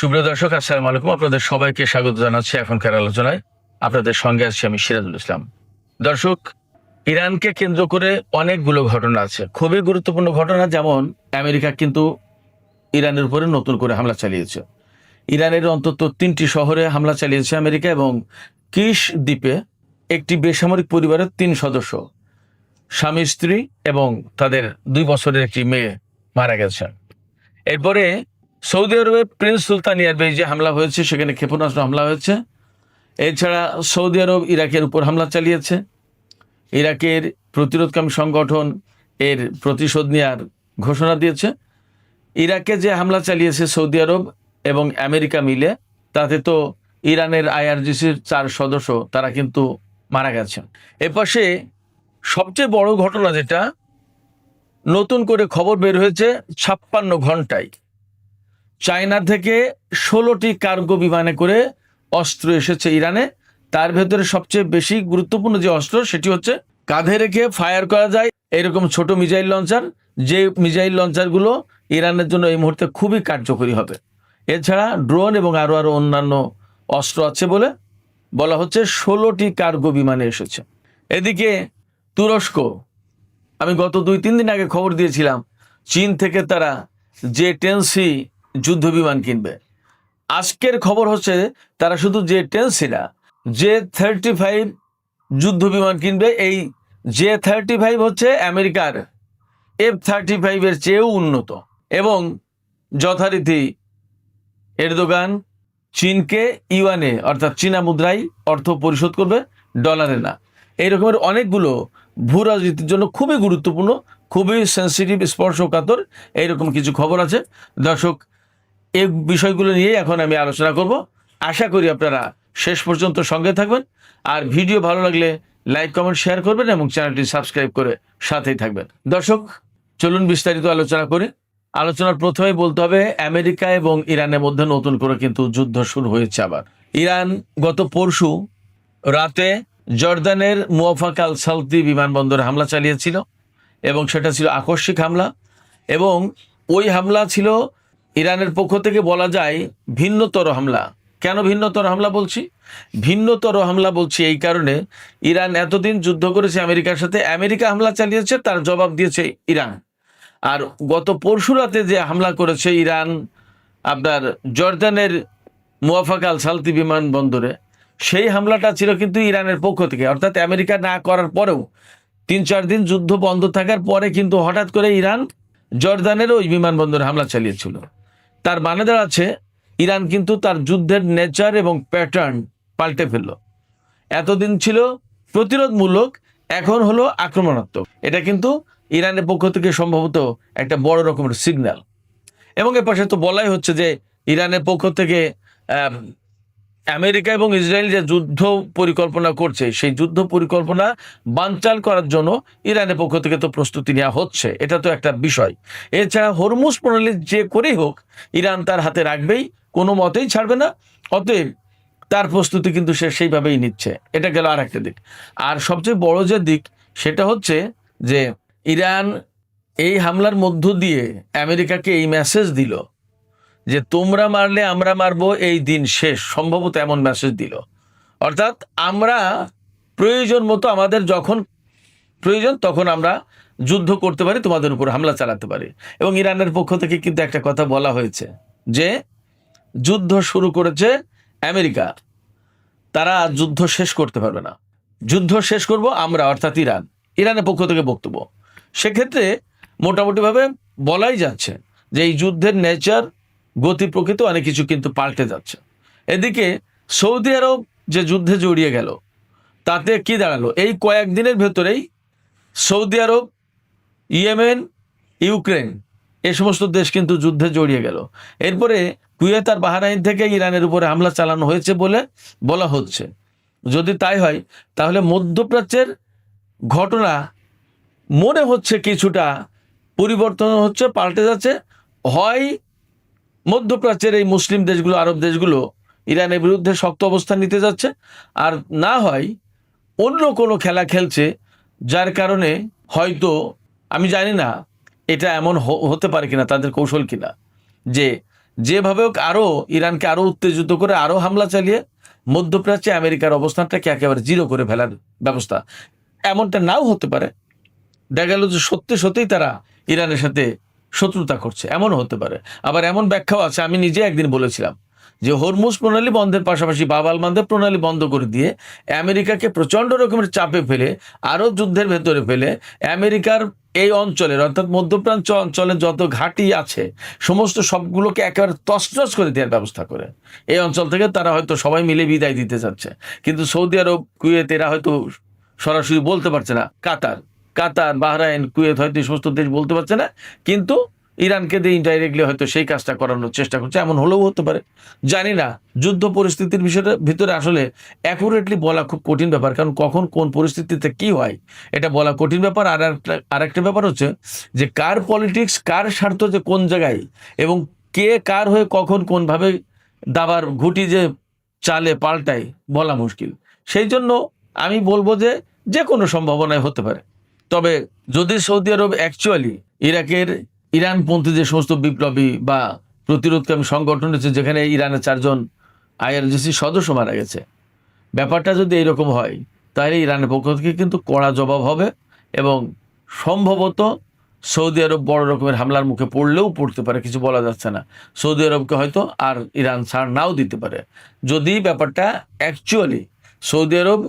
সুপ্রিয় দর্শক, আসসালামু আলাইকুম। আপনাদের সবাইকে স্বাগত জানাচ্ছি এখনকার আলোচনায়। আপনাদের সঙ্গে আছি আমি সিরাজুল ইসলাম। দর্শক, ইরানকে কেন্দ্র করে অনেকগুলো ঘটনা আছে, খুবই গুরুত্বপূর্ণ ঘটনা। যেমন আমেরিকা কিন্তু ইরানের উপরে নতুন করে হামলা চালিয়েছে। ইরানের অন্তত 3টি শহরে হামলা চালিয়েছে আমেরিকা, এবং কিশ দ্বীপে একটি বেসামরিক পরিবারের 3 সদস্য, স্বামী স্ত্রী এবং তাদের 2 বছরের একটি মেয়ে মারা গেছে। এরপরে সৌদি আরবে প্রিন্স সুলতান এয়ারবেজে হামলা হয়েছে, সেখানে ক্ষেপণাস্ত্র হামলা হয়েছে। এছাড়া সৌদি আরব ইরাকের উপর হামলা চালিয়েছে। ইরাকের প্রতিরোধকামী সংগঠন এর প্রতিশোধ নেওয়ার ঘোষণা দিয়েছে। ইরাকে যে হামলা চালিয়েছে সৌদি আরব এবং আমেরিকা মিলে, তাতে তো ইরানের আইআরজিসির 4 সদস্য তারা কিন্তু মারা গেছেন। এপাশে সবচেয়ে বড় ঘটনা যেটা নতুন করে খবর বের হয়েছে, 56 ঘন্টায় চায়না থেকে 16টি কার্গো বিমানে করে অস্ত্র এসেছে ইরানে। তার ভেতরে সবচেয়ে বেশি গুরুত্বপূর্ণ যে অস্ত্র, সেটি হচ্ছে কাঁধে রেখে ফায়ার করা যায় এরকম ছোট মিসাইল লঞ্চার, যে মিসাইল লঞ্চারগুলো ইরানের জন্য এই মুহূর্তে খুবই কার্যকরী হবে। এছাড়া ড্রোন এবং আরও অন্যান্য অস্ত্র আছে বলে বলা হচ্ছে। 16টি কার্গো বিমানে এসেছে। এদিকে তুরস্ক, আমি গত 2-3 দিন আগে খবর দিয়েছিলাম, চীন থেকে তারা J-10C যুদ্ধ বিমান কিনবে। আজকের খবর হচ্ছে তারা শুধু J-10C না, J-35 যুদ্ধ বিমান কিনবে। এই J-35 হচ্ছে আমেরিকার F-35 এর চেয়েও উন্নত, এবং যথারীতি এরদোগান চীনকে ইউয়ানে অর্থাৎ চীনা মুদ্রায় অর্থ পরিশোধ করবে, ডলারে না। এই রকমের অনেকগুলো ভূ রাজনীতির জন্য খুবই গুরুত্বপূর্ণ, খুবই সেন্সিটিভ, স্পর্শকাতর এইরকম কিছু খবর আছে। দর্শক, এই বিষয়গুলো নিয়ে এখন আমি আলোচনা করব। আশা করি আপনারা শেষ পর্যন্ত সঙ্গে থাকবেন, আর ভিডিও ভালো লাগলে লাইক, কমেন্ট, শেয়ার করবেন এবং চ্যানেলটি সাবস্ক্রাইব করে সাথেই থাকবেন। দর্শক, চলুন বিস্তারিত আলোচনা করি। আলোচনার প্রথমেই বলতে হবে, আমেরিকা এবং ইরানের মধ্যে নতুন করে কিন্তু যুদ্ধ শুরু হয়েছে আবার। ইরান গত পরশু রাতে জর্দানের মুওয়াফাক আল সালতি বিমানবন্দরে হামলা চালিয়েছিল, এবং সেটা ছিল আকস্মিক হামলা। এবং ওই হামলা ছিল ইরানের পক্ষ থেকে বলা যায় ভিন্নতর হামলা। কেন ভিন্নতর হামলা বলছি? ভিন্নতর হামলা বলছি এই কারণে, ইরান এতদিন যুদ্ধ করেছে আমেরিকার সাথে, আমেরিকা হামলা চালিয়েছে, তার জবাব দিয়েছে ইরান। আর গত পরশু রাতে যে হামলা করেছে ইরান আপনার জর্দানের মুওয়াফাক আল সালতি বিমানবন্দরে, সেই হামলাটা ছিল কিন্তু ইরানের পক্ষ থেকে, অর্থাৎ আমেরিকা না করার পরেও 3-4 দিন যুদ্ধ বন্ধ থাকার পরে কিন্তু হঠাৎ করে ইরান জর্দানের ওই বিমানবন্দরে হামলা চালিয়েছিল। তার মানে দাঁড়াচ্ছে ইরান কিন্তু তার যুদ্ধের নেচার এবং প্যাটার্ন পাল্টে ফেলল। এতদিন ছিল প্রতিরোধমূলক, এখন হলো আক্রমণাত্মক। এটা কিন্তু ইরানের পক্ষ থেকে সম্ভবত একটা বড় রকমের সিগন্যাল। এবং এর পাশে তো বলাই হচ্ছে যে ইরানের পক্ষ থেকে আমেরিকা এবং ইসরায়েল যে যুদ্ধ পরিকল্পনা করছে, সেই যুদ্ধ পরিকল্পনা বানচাল করার জন্য ইরানের পক্ষ থেকে তো প্রস্তুতি নেওয়া হচ্ছে, এটা তো একটা বিষয়। এছাড়া হরমুজ প্রণালী যে করেই হোক ইরান তার হাতে রাখবেই, কোনো মতেই ছাড়বে না। অতএব তার প্রস্তুতি কিন্তু সে সেইভাবেই নিচ্ছে। এটা গেল আর একটা দিক। আর সবচেয়ে বড় যে দিক, সেটা হচ্ছে যে ইরান এই হামলার মধ্য দিয়ে আমেরিকাকে এই মেসেজ দিল যে তোমরা মারলে আমরা মারবো, এই দিন শেষ, সম্ভবত এমন মেসেজ দিল। অর্থাৎ আমরা প্রয়োজন মতো, আমাদের যখন প্রয়োজন তখন আমরা যুদ্ধ করতে পারি, তোমাদের উপর হামলা চালাতে পারি। এবং ইরানের পক্ষ থেকে কিন্তু একটা কথা বলা হয়েছে যে যুদ্ধ শুরু করেছে আমেরিকা, তারা যুদ্ধ শেষ করতে পারবে না, যুদ্ধ শেষ করব আমরা, অর্থাৎ ইরান। ইরানের পক্ষ থেকে বক্তব্য, সেক্ষেত্রে মোটামুটিভাবে বলাই যাচ্ছে যে এই যুদ্ধের নেচার, গতি, প্রকৃতি অনেক কিছু কিন্তু পাল্টে যাচ্ছে। এদিকে সৌদি আরব যে যুদ্ধে জড়িয়ে গেল, তাতে কি দাঁড়ালো? এই কয়েকদিনের ভেতরেই সৌদি আরব, ইয়েমেন, ইউক্রেন, এই সমস্ত দেশ কিন্তু যুদ্ধে জড়িয়ে গেল। এরপরে কুয়েত আর বাহরাইন থেকে ইরানের উপরে হামলা চালানো হয়েছে বলে বলা হচ্ছে। যদি তাই হয়, তাহলে মধ্যপ্রাচ্যের ঘটনা মনে হচ্ছে কিছুটা পরিবর্তন হচ্ছে, পাল্টে যাচ্ছে। হয় মধ্যপ্রাচ্যের এই মুসলিম দেশগুলো, আরব দেশগুলো ইরানের বিরুদ্ধে শক্ত অবস্থান নিতে যাচ্ছে, আর না হয় অন্য কোনো খেলা খেলছে, যার কারণে হয়তো, আমি জানি না এটা এমন হতে পারে কিনা, তাদের কৌশল কিনা, যে যেভাবে হোক আরো ইরানকে আরো উত্তেজিত করে আরো হামলা চালিয়ে মধ্যপ্রাচ্যে আমেরিকার অবস্থানটাকে একেবারে জিরো করে ফেলার ব্যবস্থা। এমনটা নাও হতে পারে, দেখা গেল যে সত্যি সত্যিই তারা ইরানের সাথে শত্রুতা করছে, এমনও হতে পারে। আবার এমন ব্যাখ্যাও আছে, আমি নিজে একদিন বলেছিলাম যে হরমুজ প্রণালী বন্ধের পাশাপাশি বাব আল মানদেব প্রণালী বন্ধ করে দিয়ে আমেরিকাকে প্রচন্ড রকমের চাপে ফেলে আরো যুদ্ধের ভেতরে ফেলে আমেরিকার এই অঞ্চলের অর্থাৎ মধ্যপ্রাচ্য অঞ্চলে যত ঘাঁটি আছে সমস্ত সবগুলোকে একেবারে তছনছ করে দেওয়ার ব্যবস্থা করে এই অঞ্চল থেকে তারা হয়তো সবাই মিলে বিদায় দিতে চাচ্ছে। কিন্তু সৌদি আরব, কুয়েত এরা হয়তো সরাসরি বলতে পারছে না, কাতার, বাহরাইন, কুয়েত হয়তো এই সমস্ত দেশ বলতে পারছে না, কিন্তু ইরানকে দিয়ে ইনডাইরেক্টলি হয়তো সেই কাজটা করানোর চেষ্টা করছে, এমন হলেও হতে পারে, জানি না। যুদ্ধ পরিস্থিতির বিষয়টা ভিতরে আসলে অ্যাকুরেটলি বলা খুব কঠিন ব্যাপার, কারণ কখন কোন পরিস্থিতিতে কি হয় এটা বলা কঠিন ব্যাপার। আর একটা ব্যাপার হচ্ছে যে কার পলিটিক্স, কার স্বার্থ যে কোন জায়গায় এবং কে কার হয়ে কখন কোনভাবে দাবার ঘুটি যে চালে পাল্টায় বলা মুশকিল। সেই জন্য আমি বলবো যে যে কোনো সম্ভাবনায় হতে পারে। তবে যদি সৌদি আরব অ্যাকচুয়ালি ইরানপন্থী যে সমস্ত বিপ্লবী বা প্রতিরোধকামী সংগঠন আছে, যেখানে ইরানের 4 জন IRGC সদস্য মারা গেছে, ব্যাপারটা যদি এইরকম হয় তাহলে ইরানের পক্ষ থেকে কিন্তু কড়া জবাব হবে এবং সম্ভবত সৌদি আরব বড় রকমের হামলার মুখে পড়তে পারে, কিছু বলা যাচ্ছে না। সৌদি আরবকে হয়তো আর ইরান ছাড় নাও দিতে পারে যদি ব্যাপারটা অ্যাকচুয়ালি সৌদি আরব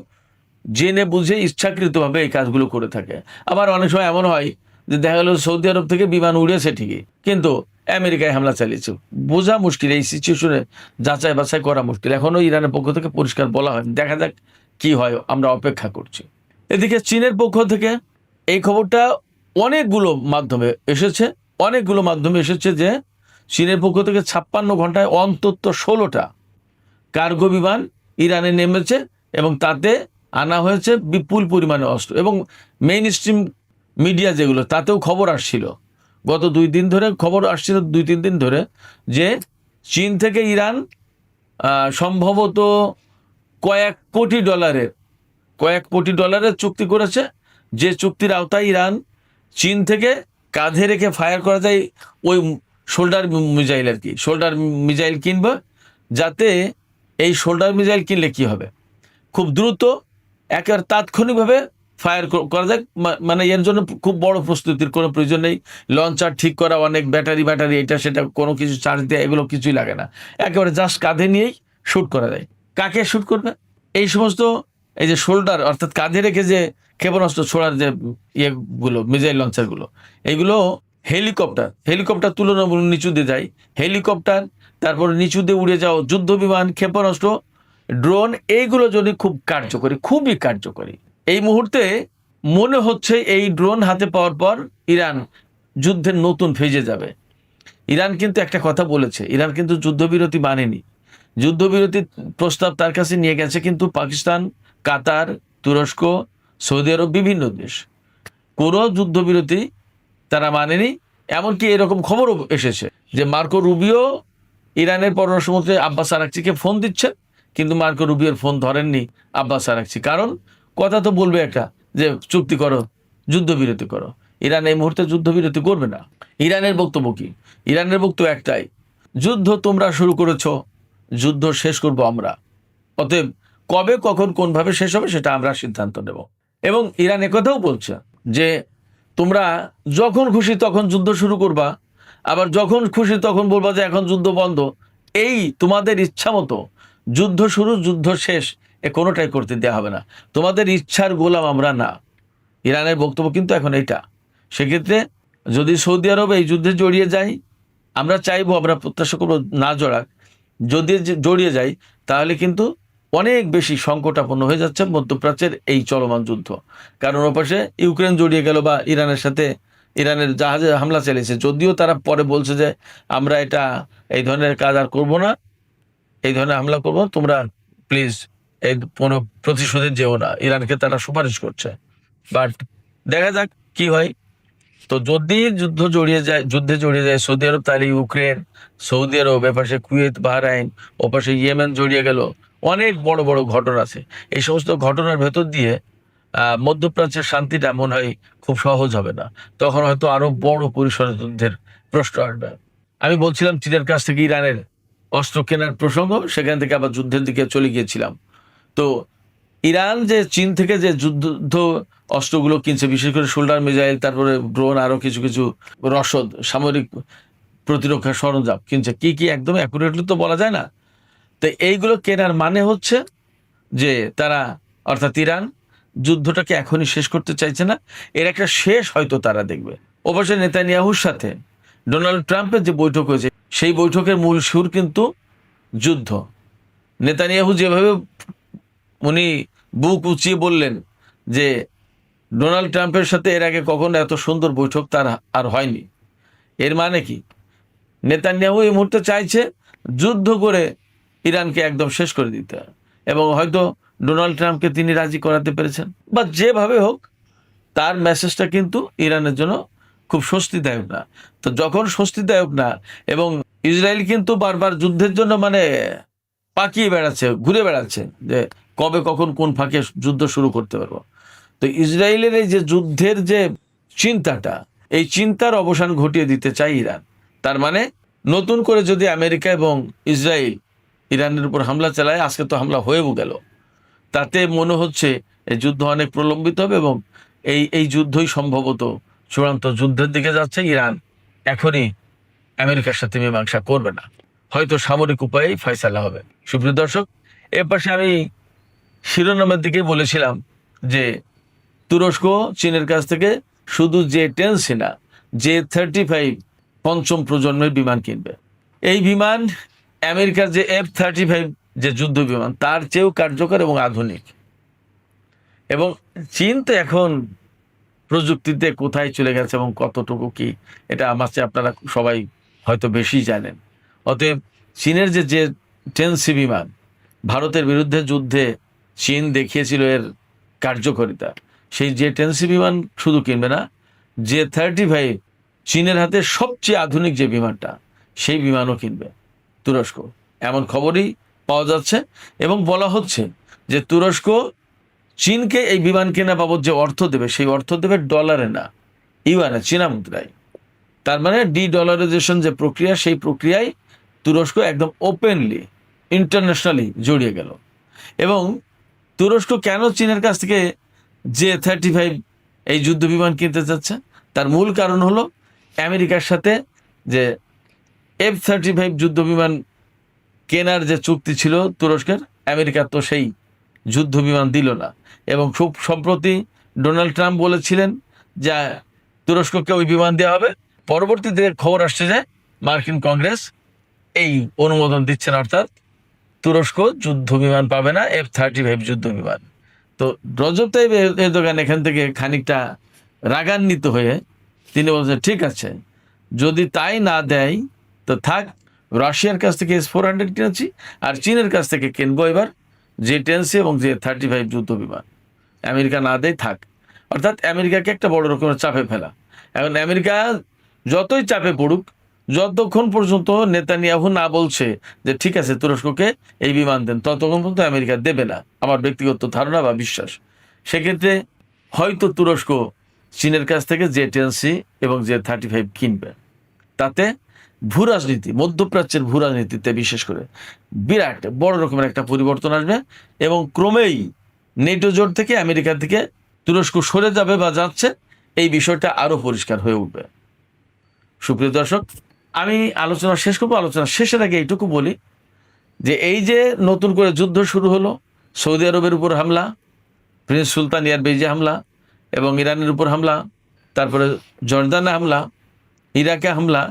জেনে বুঝে ইচ্ছাকৃতভাবে এই কাজগুলো করে থাকে। আবার অনেক সময় এমন হয় যে দেখা গেল সৌদি আরব থেকে বিমান উড়েছে ঠিকই, কিন্তু আমেরিকায় হামলা চালিয়েছে, বোঝা মুশকিল, এই সিচুয়েশনে যাচাই বাছাই করা মুশকিল। এখনো ইরানের পক্ষ থেকে পরিষ্কার বলা হয়, দেখা যাক কি হয়, আমরা অপেক্ষা করছি। এদিকে চীনের পক্ষ থেকে এই খবরটা অনেকগুলো মাধ্যমে এসেছে যে চীনের পক্ষ থেকে 56 ঘন্টায় অন্তত 16টা কার্গো বিমান ইরানে নেমেছে এবং তাতে আনা হয়েছে বিপুল পরিমাণে অস্ত্র। এবং মেইন স্ট্রিম মিডিয়া যেগুলো, তাতেও খবর আসছিল, গত 2-3 দিন ধরে যে চীন থেকে ইরান সম্ভবত কয়েক কোটি ডলারের চুক্তি করেছে, যে চুক্তির আওতায় ইরান চীন থেকে কাঁধে রেখে ফায়ার করা যায় ওই শোল্ডার মিসাইল কিনবে, যাতে এই শোল্ডার মিসাইল কিনলে কি হবে, খুব দ্রুত একেবারে তাৎক্ষণিকভাবে ফায়ার করা যায়। মানে এর জন্য খুব বড় প্রস্তুতির কোনো প্রয়োজন নেই, লঞ্চার ঠিক করা, অনেক ব্যাটারি এটা সেটা কোনো কিছু চার্জ দেওয়া, এগুলো কিছুই লাগে না, একেবারে জাস্ট কাঁধে নিয়েই শ্যুট করা যায়। কাকে শ্যুট করবে? এই সমস্ত এই যে শোল্ডার অর্থাৎ কাঁধে রেখে যে ক্ষেপণাস্ত্র ছোড়ার যে ইয়েগুলো, মিসাইল লঞ্চারগুলো, এইগুলো হেলিকপ্টার তুলনামূলক নিচু দিয়ে যায়, হেলিকপ্টার, তারপর নিচু দিয়ে উড়ে যাও যুদ্ধ বিমান, ক্ষেপণাস্ত্র, ড্রোন, এইগুলো যদি খুবই কার্যকরী। এই মুহূর্তে মনে হচ্ছে এই ড্রোন হাতে পাওয়ার পর ইরান যুদ্ধের নতুন ফেজে যাবে। ইরান কিন্তু একটা কথা বলেছে, ইরান কিন্তু যুদ্ধবিরতি মানেনি, যুদ্ধবিরতির প্রস্তাব তার কাছে নিয়ে গেছে কিন্তু পাকিস্তান, কাতার, তুরস্ক, সৌদি আরব, বিভিন্ন দেশ, কোনো যুদ্ধবিরতি তারা মানেনি। এমনকি এরকম খবরও এসেছে যে মার্কো রুবিও ইরানের পররাষ্ট্রমন্ত্রী আব্বাস আরাকচিকে ফোন দিচ্ছেন, কিন্তু মার্কো রুবিওর ফোন ধরেননি আব্বাস আরাকচি। কারণ কথা তো বলবে একটা যে চুক্তি করো, যুদ্ধবিরতি করো। ইরান এই মুহূর্তে যুদ্ধবিরতি করবে না। ইরানের বক্তব্য কি? ইরানের বক্তব্য একটাই, যুদ্ধ তোমরা শুরু করেছো, যুদ্ধ শেষ করব আমরা, অতএব কবে, কখন, কোনভাবে শেষ হবে সেটা আমরা সিদ্ধান্ত নেব। এবং ইরান একথাও বলছে যে তোমরা যখন খুশি তখন যুদ্ধ শুরু করবা, আবার যখন খুশি তখন বলবা যে এখন যুদ্ধ বন্ধ। এই তোমাদের ইচ্ছা মতো যুদ্ধ শুরু, যুদ্ধ শেষ, এ কোনোটাই করতে দেওয়া হবে না, তোমাদের ইচ্ছার গোলাম আমরা না। ইরানের বক্তব্য কিন্তু এখন এইটা। সেক্ষেত্রে যদি সৌদি আরব এই যুদ্ধে জড়িয়ে যায়, আমরা চাইবো, আমরা প্রত্যাশা করবো না জড়াক, যদি জড়িয়ে যায় তাহলে কিন্তু অনেক বেশি সংকটাপন্ন হয়ে যাচ্ছে মধ্যপ্রাচ্যের এই চলমান যুদ্ধ। কারণ ওপাশে ইউক্রেন জড়িয়ে গেল বা ইরানের জাহাজে হামলা চালিয়েছে, যদিও তারা পরে বলছে যে আমরা এই ধরনের কাজ আর করবো না, এই ধরনের হামলা করবো, তোমরা প্লিজ এই কোনো প্রতিশোধে যেও না, ইরানকে তারা সুপারিশ করছে। বাট দেখা যাক কি হয়। তো যদি যুদ্ধে জড়িয়ে যায় সৌদি আরব, তাহলে ইউক্রেন, সৌদি আরব, এপাশে কুয়েত, বাহরাইন, ওপাশে ইয়েমেন জড়িয়ে গেল, অনেক বড় বড় ঘটনা আছে। এই সমস্ত ঘটনার ভেতর দিয়ে মধ্যপ্রাচ্যের শান্তিটা মনে হয় খুব সহজ হবে না, তখন হয়তো আরো বড় পরিসরের যুদ্ধের প্রশ্ন আসবে। আমি বলছিলাম চীনের কাছ থেকে ইরানের অস্ত্র কেনার প্রসঙ্গ, সেখান থেকে আবার যুদ্ধের দিকে চলে গিয়েছিলাম। তো ইরান যে চীন থেকে যে যুদ্ধ অস্ত্রগুলো কিনছে, বিশেষ করে শোল্ডার মিসাইল, তারপরে ড্রোন, আরো কিছু কিছু রসদ, সামরিক প্রতিরক্ষা সরঞ্জাম কিনছে, কি কি একদম অ্যাকুরেটলি তো বলা যায় না। তো এইগুলো কেনার মানে হচ্ছে যে তারা, অর্থাৎ ইরান, যুদ্ধটাকে এখনই শেষ করতে চাইছে না, এর একটা শেষ হয়তো তারা দেখবে। অবশ্যই নেতানিয়াহুর সাথে ডোনাল্ড ট্রাম্পের যে বৈঠক হয়েছে, সেই বৈঠকের মূল সুর কিন্তু যুদ্ধ। নেতানিয়াহু যেভাবে উনি বুক উঁচিয়ে বললেন যে ডোনাল্ড ট্রাম্পের সাথে এর আগে কখনো এত সুন্দর বৈঠক তার আর হয়নি, এর মানে কি নেতানিয়াহু এই মুহূর্তে চাইছে যুদ্ধ করে ইরানকে একদম শেষ করে দিতে, এবং হয়তো ডোনাল্ড ট্রাম্পকে তিনি রাজি করাতে পেরেছেন, বা যেভাবে হোক তার মেসেজটা কিন্তু ইরানের জন্য খুব স্বস্তিদায়ক না। তো যখন স্বস্তিদায়ক না, এবং ইসরায়েল কিন্তু বারবার যুদ্ধের জন্য মানে পাকিয়ে বেড়াচ্ছে, ঘুরে বেড়াচ্ছে যে কবে কখন কোন ফাঁকে যুদ্ধ শুরু করতে পারবো। তো ইসরায়েলের এই যে যুদ্ধের যে চিন্তাটা, এই চিন্তার অবসান ঘটিয়ে দিতে চাই ইরান। তার মানে নতুন করে যদি আমেরিকা এবং ইসরায়েল ইরানের উপর হামলা চালায়, আজকে তো হামলা হয়েও গেল, তাতে মনে হচ্ছে এই যুদ্ধ অনেক প্রলম্বিত হবে, এবং এই যুদ্ধই সম্ভবত চূড়ান্ত যুদ্ধের দিকে যাচ্ছে। ইরান এখনই আমেরিকার সাথে মীমাংসা করবে না, হয়তো সামরিক উপায়েই ফয়সালা হবে। সুপ্রিয় দর্শক, এর পাশে আমি শিরোনামের দিকে বলেছিলাম যে তুরস্ক চীনের কাছ থেকে শুধু J-10 না, J-35 পঞ্চম প্রজন্মের বিমান কিনবে। এই বিমান আমেরিকার যে F-35 যে যুদ্ধ বিমান, তার চেয়েও কার্যকর এবং আধুনিক। এবং চীন তো এখন প্রযুক্তিতে কোথায় চলে গেছে এবং কতটুকু কি, এটা আমার চেয়ে আপনারা সবাই হয়তো বেশি জানেন। অতএব চীনের যে J-10C বিমান, ভারতের বিরুদ্ধে যুদ্ধে চীন দেখিয়েছিল এর কার্যকারিতা, সেই J-10C বিমান শুধু কিনবে না, J-35 চীনের হাতে সবচেয়ে আধুনিক যে বিমানটা, সেই বিমানও কিনবে তুরস্ক, এমন খবরই পাওয়া যাচ্ছে। এবং বলা হচ্ছে যে তুরস্ক চীনকে এই বিমান কেনা বাবদ যে অর্থ দেবে, সেই অর্থ দেবে ডলারে না, ইউয়ানে, চীনা মুদ্রায়। তার মানে ডলারাইজেশন যে প্রক্রিয়া, সেই প্রক্রিয়ায় তুরস্ক একদম ওপেনলি ইন্টারন্যাশনালি জড়িয়ে গেল। এবং তুরস্ক কেন চীনের কাছ থেকে J-35 এই যুদ্ধ বিমান কিনতে চাচ্ছে, তার মূল কারণ হলো আমেরিকার সাথে যে F-35 যুদ্ধ বিমান কেনার যে চুক্তি ছিল তুরস্কের, আমেরিকা তো সেই যুদ্ধ বিমান দিল না। এবং খুব সম্প্রতি ডোনাল্ড ট্রাম্প বলেছিলেন যে তুরস্ককে ওই বিমান দেওয়া হবে। পরবর্তীতে খবর আসছে যে মার্কিন কংগ্রেস এই অনুমোদন দিচ্ছে না, অর্থাৎ তুরস্ক যুদ্ধ বিমান পাবে না, F-35 যুদ্ধ বিমান। তো রজব তাইব এরদোগান এখান থেকে খানিকটা রাগান্বিত হয়ে তিনি বলছেন, ঠিক আছে, যদি তাই না দেয় তো থাক, রাশিয়ার কাছ থেকে S-400 কিনেছি, আর চীনের কাছ থেকে কিনবো এবার J-10C এবং J-35 যুদ্ধ বিমান। আমেরিকা না দেয় থাক, অর্থাৎ আমেরিকাকে একটা বড় রকমের চাপে ফেলা। এখন আমেরিকা যতই চাপে পড়ুক, যতক্ষণ পর্যন্ত নেতানিয়াহু না বলছে যে ঠিক আছে তুরস্ককে এই বিমান দেন, ততক্ষণ পর্যন্ত আমেরিকা দেবে না, আমার ব্যক্তিগত ধারণা বা বিশ্বাস। সেক্ষেত্রে হয়তো তুরস্ক চীনের কাছ থেকে J-10C এবং J-35 কিনবে। তাতে ভূরাজনীতি, মধ্যপ্রাচ্যের ভূরাজনীতিতে বিশেষ করে বিরাট বড় রকমের একটা পরিবর্তন আসবে, এবং ক্রমেই নেটো জোট থেকে আমেরিকা থেকে তুরস্ক সরে যাবে বা যাচ্ছে, এই বিষয়টা আরো পরিষ্কার হয়ে উঠবে। সুপ্রিয় দর্শক, আমি আলোচনা শেষ করবো। আলোচনা শেষের আগে এইটুকু বলি যে এই যে নতুন করে যুদ্ধ শুরু হলো, সৌদি আরবের উপর হামলা, প্রিন্স সুলতান এয়ারবেজে হামলা, এবং ইরানের উপর হামলা, তারপরে জর্দানে হামলা, ইরাকে হামলা,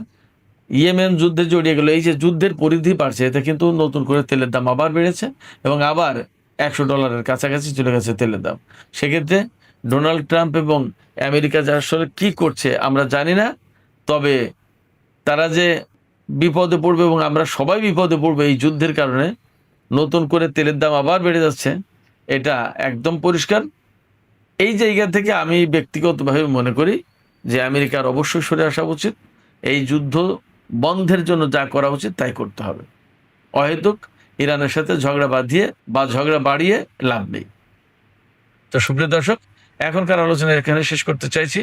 ইয়েমেন যুদ্ধে জড়িয়ে গেল, এই যে যুদ্ধের পরিধি বাড়ছে, এতে কিন্তু নতুন করে তেলের দাম আবার বেড়েছে, এবং আবার $100 কাছাকাছি চলে গেছে তেলের দাম। সেক্ষেত্রে ডোনাল্ড ট্রাম্প এবং আমেরিকা যা আসলে কি করছে আমরা জানি না, তবে তারা যে বিপদে পড়বে এবং আমরা সবাই বিপদে পড়বে এই যুদ্ধের কারণে, নতুন করে তেলের দাম আবার বেড়ে যাচ্ছে, এটা একদম পরিষ্কার। এই জায়গা থেকে আমি ব্যক্তিগতভাবে মনে করি যে আমেরিকার অবশ্যই সরে আসা উচিত, এই যুদ্ধ বন্ধের জন্য যা করা উচিত তাই করতে হবে। অহেতুক ইরানের সাথে ঝগড়া বাঁধিয়ে বা ঝগড়া বাড়িয়ে লাভ নেই। তো সুপ্রিয় দর্শক, এখনকার আলোচনা এখানে শেষ করতে চাইছি।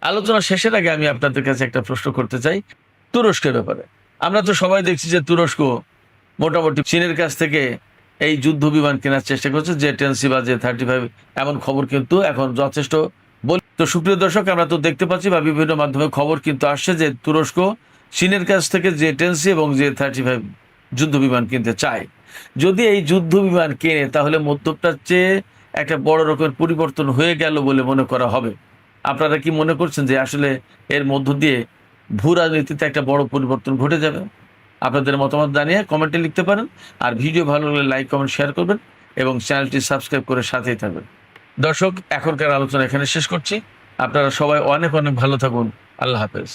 আলোচনা শেষের আগে আমি আপনাদের কাছে একটা প্রশ্ন করতে চাই তুরস্কের ব্যাপারে। আমরা তো সবাই দেখছি যে তুরস্ক মোটামুটি চীনের কাছ থেকে এই যুদ্ধ বিমান কেনার চেষ্টা করছে, J-10C বা J-35, এমন খবর কিন্তু এখন যথেষ্ট বলি। তো সুপ্রিয় দর্শক, আমরা তো দেখতে পাচ্ছি বা বিভিন্ন মাধ্যমে খবর কিন্তু আসছে যে তুরস্ক চীনের কাছ থেকে J-10C এবং J-35 যুদ্ধ বিমান কিনতে চায়। যদি এই যুদ্ধ বিমান কেনে তাহলে মধ্যপ্রাচ্যে একটা বড় রকমের পরিবর্তন হয়ে গেল বলে মনে করা হবে। আপনারা কি মনে করছেন যে আসলে এর মধ্য দিয়ে ভূ রাজনীতিতে একটা বড় পরিবর্তন ঘটে যাবে? আপনাদের মতামত জানিয়ে কমেন্টে লিখতে পারেন। আর ভিডিও ভালো লাগলে লাইক, কমেন্ট, শেয়ার করবেন এবং চ্যানেলটি সাবস্ক্রাইব করে সাথেই থাকবেন। দর্শক, এখনকার আলোচনা এখানে শেষ করছি। আপনারা সবাই অনেক অনেক ভালো থাকুন। আল্লাহ হাফেজ।